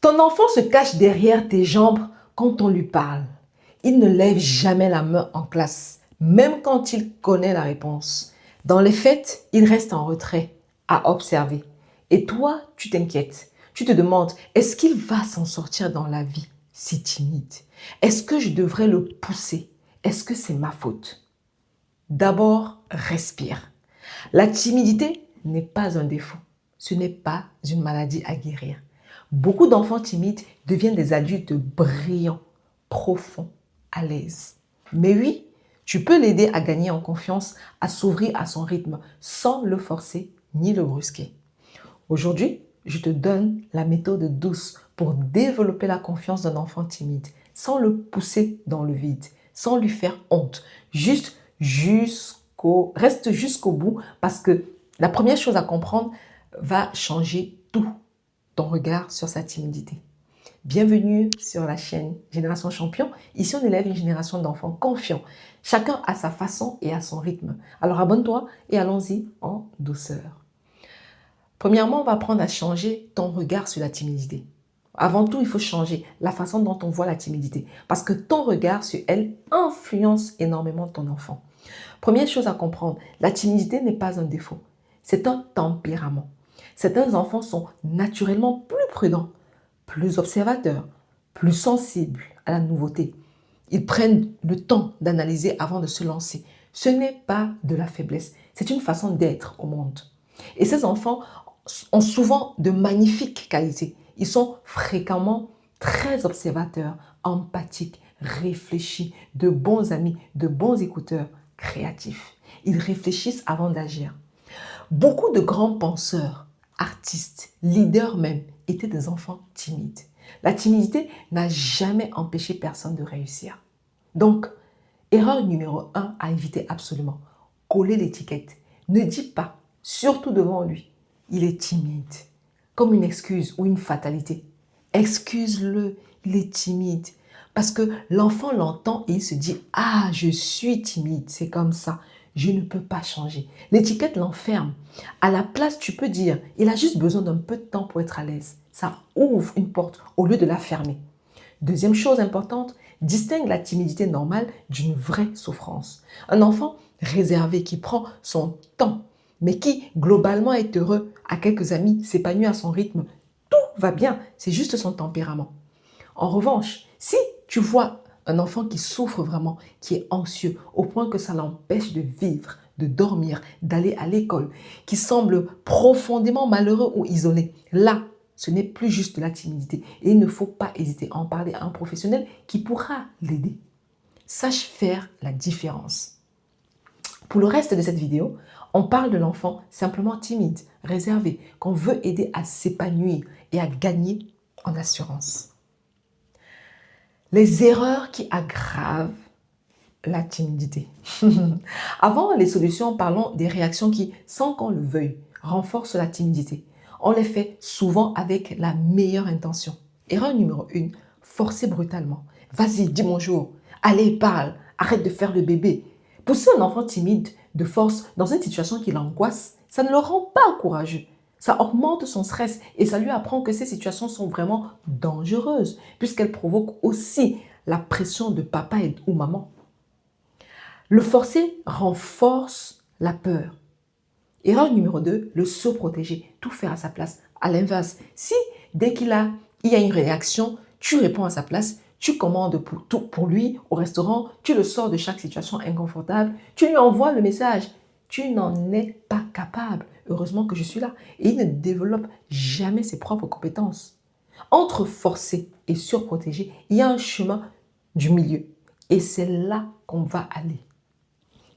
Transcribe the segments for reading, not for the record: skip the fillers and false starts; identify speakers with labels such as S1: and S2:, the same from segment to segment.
S1: Ton enfant se cache derrière tes jambes quand on lui parle. Il ne lève jamais la main en classe, même quand il connaît la réponse. Dans les fêtes, il reste en retrait, à observer. Et toi, tu t'inquiètes. Tu te demandes, est-ce qu'il va s'en sortir dans la vie si timide? Est-ce que je devrais le pousser? Est-ce que c'est ma faute? D'abord, respire. La timidité n'est pas un défaut. Ce n'est pas une maladie à guérir. Beaucoup d'enfants timides deviennent des adultes brillants, profonds, à l'aise. Mais oui, tu peux l'aider à gagner en confiance, à s'ouvrir à son rythme sans le forcer ni le brusquer. Aujourd'hui, je te donne la méthode douce pour développer la confiance d'un enfant timide, sans le pousser dans le vide, sans lui faire honte. Reste jusqu'au bout parce que la première chose à comprendre va changer tout ton regard sur sa timidité. Bienvenue sur la chaîne Génération Champion. Ici, on élève une génération d'enfants confiants. Chacun à sa façon et à son rythme. Alors abonne-toi et allons-y en douceur. Premièrement, on va apprendre à changer ton regard sur la timidité. Avant tout, il faut changer la façon dont on voit la timidité parce que ton regard sur elle influence énormément ton enfant. Première chose à comprendre, la timidité n'est pas un défaut, c'est un tempérament. Certains enfants sont naturellement plus prudents, plus observateurs, plus sensibles à la nouveauté. Ils prennent le temps d'analyser avant de se lancer. Ce n'est pas de la faiblesse, c'est une façon d'être au monde. Et ces enfants ont souvent de magnifiques qualités. Ils sont fréquemment très observateurs, empathiques, réfléchis, de bons amis, de bons écouteurs, créatifs. Ils réfléchissent avant d'agir. Beaucoup de grands penseurs, artistes, leaders même, étaient des enfants timides. La timidité n'a jamais empêché personne de réussir. Donc, erreur numéro 1 à éviter absolument, coller l'étiquette. Ne dis pas, surtout devant lui, il est timide, comme une excuse ou une fatalité. Excuse-le, il est timide. Parce que l'enfant l'entend et il se dit, ah, je suis timide, c'est comme ça, je ne peux pas changer. L'étiquette l'enferme. À la place, tu peux dire, il a juste besoin d'un peu de temps pour être à l'aise. Ça ouvre une porte au lieu de la fermer. Deuxième chose importante, distingue la timidité normale d'une vraie souffrance. Un enfant réservé qui prend son temps, mais qui globalement est heureux, a quelques amis, s'épanouit à son rythme, tout va bien, c'est juste son tempérament. En revanche, si tu vois un enfant qui souffre vraiment, qui est anxieux, au point que ça l'empêche de vivre, de dormir, d'aller à l'école, qui semble profondément malheureux ou isolé, là, ce n'est plus juste de la timidité et il ne faut pas hésiter à en parler à un professionnel qui pourra l'aider. Sache faire la différence. Pour le reste de cette vidéo, on parle de l'enfant simplement timide, réservé, qu'on veut aider à s'épanouir et à gagner en assurance. Les erreurs qui aggravent la timidité. Avant les solutions, parlons des réactions qui, sans qu'on le veuille, renforcent la timidité. On les fait souvent avec la meilleure intention. Erreur numéro 1, forcer brutalement. Vas-y, dis bonjour. Allez, parle. Arrête de faire le bébé. Pousser un enfant timide de force dans une situation qui l'angoisse, ça ne le rend pas courageux. Ça augmente son stress et ça lui apprend que ces situations sont vraiment dangereuses puisqu'elles provoquent aussi la pression de papa ou maman. Le forcer renforce la peur. Erreur numéro 2, le se protéger, tout faire à sa place. À l'inverse, si dès qu'il y a une réaction, tu réponds à sa place, tu commandes pour lui au restaurant, tu le sors de chaque situation inconfortable, tu lui envoies le message. Tu n'en es pas capable. Heureusement que je suis là. Et il ne développe jamais ses propres compétences. Entre forcer et surprotéger, il y a un chemin du milieu. Et c'est là qu'on va aller.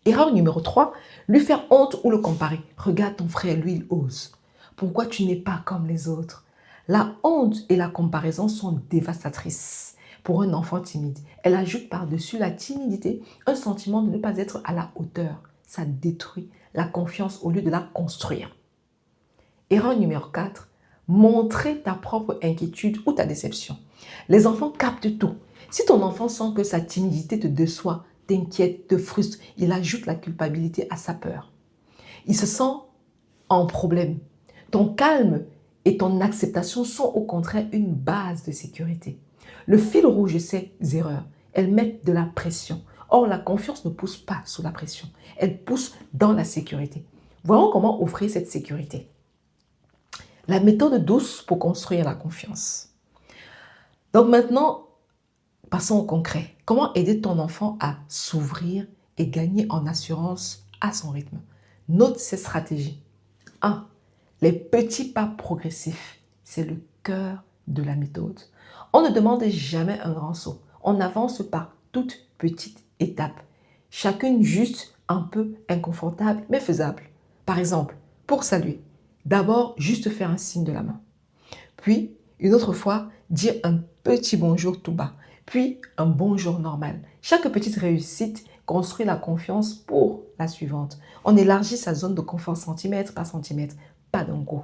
S1: Erreur numéro 3, lui faire honte ou le comparer. Regarde ton frère, lui, il ose. Pourquoi tu n'es pas comme les autres? La honte et la comparaison sont dévastatrices pour un enfant timide. Elle ajoute par-dessus la timidité un sentiment de ne pas être à la hauteur. Ça détruit la confiance au lieu de la construire. Erreur numéro 4, montrer ta propre inquiétude ou ta déception. Les enfants captent tout. Si ton enfant sent que sa timidité te déçoit, t'inquiète, te frustre, il ajoute la culpabilité à sa peur. Il se sent en problème. Ton calme et ton acceptation sont au contraire une base de sécurité. Le fil rouge de ces erreurs, elles mettent de la pression. Or, la confiance ne pousse pas sous la pression, elle pousse dans la sécurité. Voyons comment offrir cette sécurité. La méthode douce pour construire la confiance. Donc maintenant, passons au concret. Comment aider ton enfant à s'ouvrir et gagner en assurance à son rythme? Note ces stratégies. 1. Les petits pas progressifs. C'est le cœur de la méthode. On ne demande jamais un grand saut. On avance par toutes petites étapes. Chacune juste un peu inconfortable, mais faisable. Par exemple, pour saluer, d'abord juste faire un signe de la main. Puis, une autre fois, dire un petit bonjour tout bas. Puis, un bonjour normal. Chaque petite réussite construit la confiance pour la suivante. On élargit sa zone de confort centimètre par centimètre, pas d'un coup.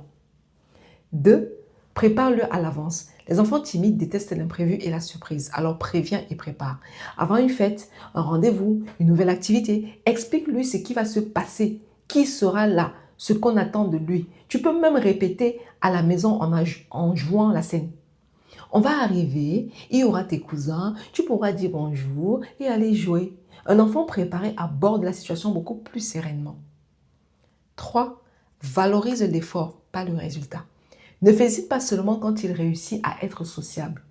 S1: 2. Prépare-le à l'avance. Les enfants timides détestent l'imprévu et la surprise, alors préviens et prépare. Avant une fête, un rendez-vous, une nouvelle activité, explique-lui ce qui va se passer, qui sera là, ce qu'on attend de lui. Tu peux même répéter à la maison en jouant la scène. On va arriver, il y aura tes cousins, tu pourras dire bonjour et aller jouer. Un enfant préparé aborde la situation beaucoup plus sereinement. 3. Valorise l'effort, pas le résultat. Ne félicite pas seulement quand il réussit à être sociable.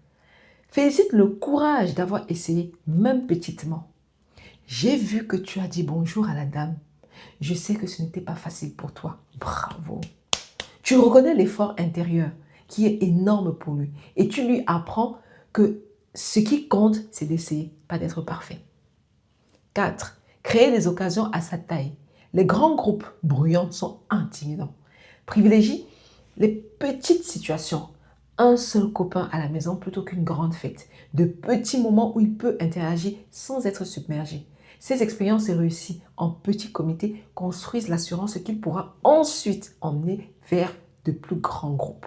S1: Félicite le courage d'avoir essayé, même petitement. J'ai vu que tu as dit bonjour à la dame. Je sais que ce n'était pas facile pour toi. Bravo. Tu reconnais l'effort intérieur qui est énorme pour lui et tu lui apprends que ce qui compte, c'est d'essayer, pas d'être parfait. 4. Créer des occasions à sa taille. Les grands groupes bruyants sont intimidants. Privilégie les petites situations. Un seul copain à la maison plutôt qu'une grande fête. De petits moments où il peut interagir sans être submergé. Ces expériences réussies en petits comités construisent l'assurance qu'il pourra ensuite emmener vers de plus grands groupes.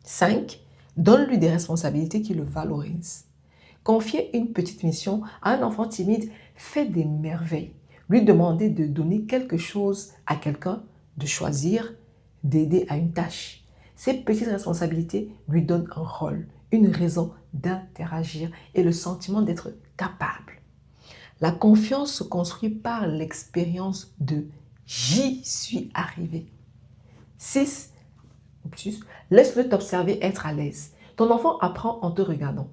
S1: 5. Donne-lui des responsabilités qui le valorisent. Confier une petite mission à un enfant timide fait des merveilles. Lui demander de donner quelque chose à quelqu'un, de choisir, d'aider à une tâche. Ces petites responsabilités lui donnent un rôle, une raison d'interagir et le sentiment d'être capable. La confiance se construit par l'expérience de « j'y suis arrivé ». 6. Laisse-le t'observer être à l'aise. Ton enfant apprend en te regardant.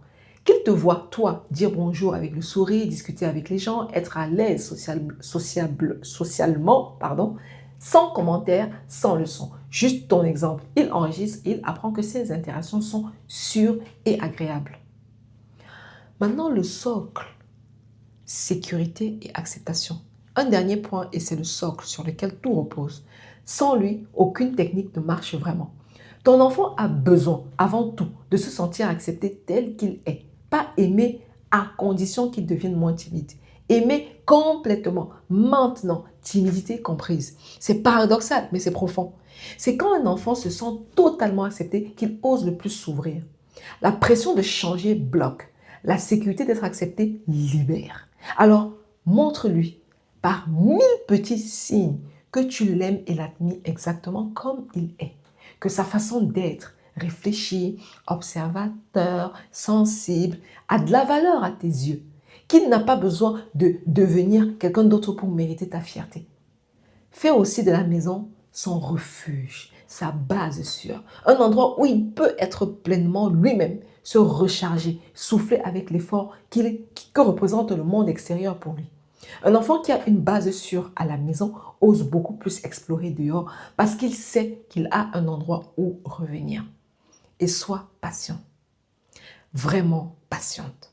S1: Qu'il te voit, toi, dire bonjour avec le sourire, discuter avec les gens, être à l'aise socialement, sans commentaire, sans leçon. Juste ton exemple. Il enregistre et il apprend que ces interactions sont sûres et agréables. Maintenant, le socle. Sécurité et acceptation. Un dernier point et c'est le socle sur lequel tout repose. Sans lui, aucune technique ne marche vraiment. Ton enfant a besoin, avant tout, de se sentir accepté tel qu'il est. Pas aimé à condition qu'il devienne moins timide. Aimer complètement, maintenant, timidité comprise. C'est paradoxal, mais c'est profond. C'est quand un enfant se sent totalement accepté qu'il ose le plus s'ouvrir. La pression de changer bloque. La sécurité d'être accepté libère. Alors, montre-lui par 1000 petits signes que tu l'aimes et l'admires exactement comme il est. Que sa façon d'être, réfléchi, observateur, sensible, a de la valeur à tes yeux. Qu'il n'a pas besoin de devenir quelqu'un d'autre pour mériter ta fierté. Fais aussi de la maison son refuge, sa base sûre. Un endroit où il peut être pleinement lui-même, se recharger, souffler avec l'effort que représente le monde extérieur pour lui. Un enfant qui a une base sûre à la maison ose beaucoup plus explorer dehors parce qu'il sait qu'il a un endroit où revenir. Et sois patient, vraiment patiente.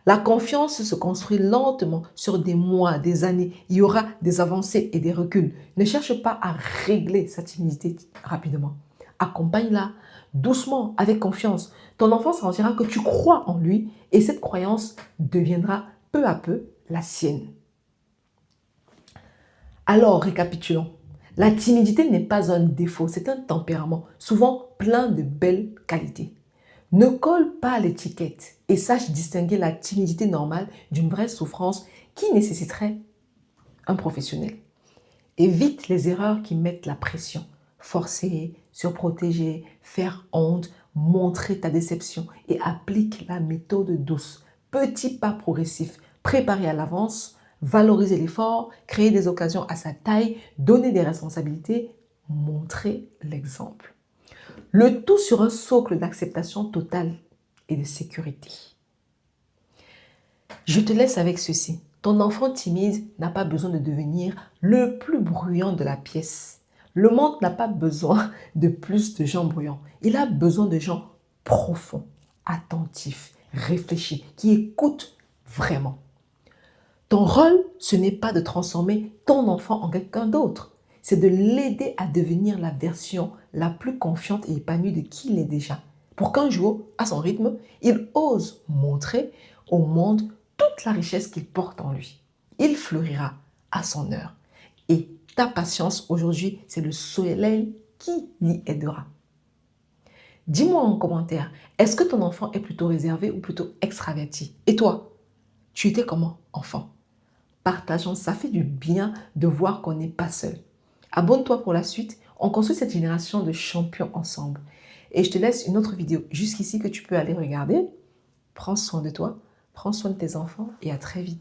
S1: La confiance se construit lentement sur des mois, des années. Il y aura des avancées et des reculs. Ne cherche pas à régler sa timidité rapidement. Accompagne-la doucement, avec confiance. Ton enfant sentira que tu crois en lui et cette croyance deviendra peu à peu la sienne. Alors, récapitulons. La timidité n'est pas un défaut, c'est un tempérament, souvent plein de belles qualités. Ne colle pas l'étiquette et sache distinguer la timidité normale d'une vraie souffrance qui nécessiterait un professionnel. Évite les erreurs qui mettent la pression. Forcer, surprotéger, faire honte, montrer ta déception et applique la méthode douce. Petits pas progressifs, préparer à l'avance, valoriser l'effort, créer des occasions à sa taille, donner des responsabilités, montrer l'exemple. Le tout sur un socle d'acceptation totale et de sécurité. Je te laisse avec ceci. Ton enfant timide n'a pas besoin de devenir le plus bruyant de la pièce. Le monde n'a pas besoin de plus de gens bruyants. Il a besoin de gens profonds, attentifs, réfléchis, qui écoutent vraiment. Ton rôle, ce n'est pas de transformer ton enfant en quelqu'un d'autre. C'est de l'aider à devenir la version la plus confiante et épanouie de qui il est déjà. Pour qu'un jour, à son rythme, il ose montrer au monde toute la richesse qu'il porte en lui. Il fleurira à son heure. Et ta patience aujourd'hui, c'est le soleil qui l'y aidera. Dis-moi en commentaire, est-ce que ton enfant est plutôt réservé ou plutôt extraverti? Et toi, tu étais comment, enfant? Partageons, ça fait du bien de voir qu'on n'est pas seul. Abonne-toi pour la suite, on construit cette génération de champions ensemble. Et je te laisse une autre vidéo jusqu'ici que tu peux aller regarder. Prends soin de toi, prends soin de tes enfants et à très vite.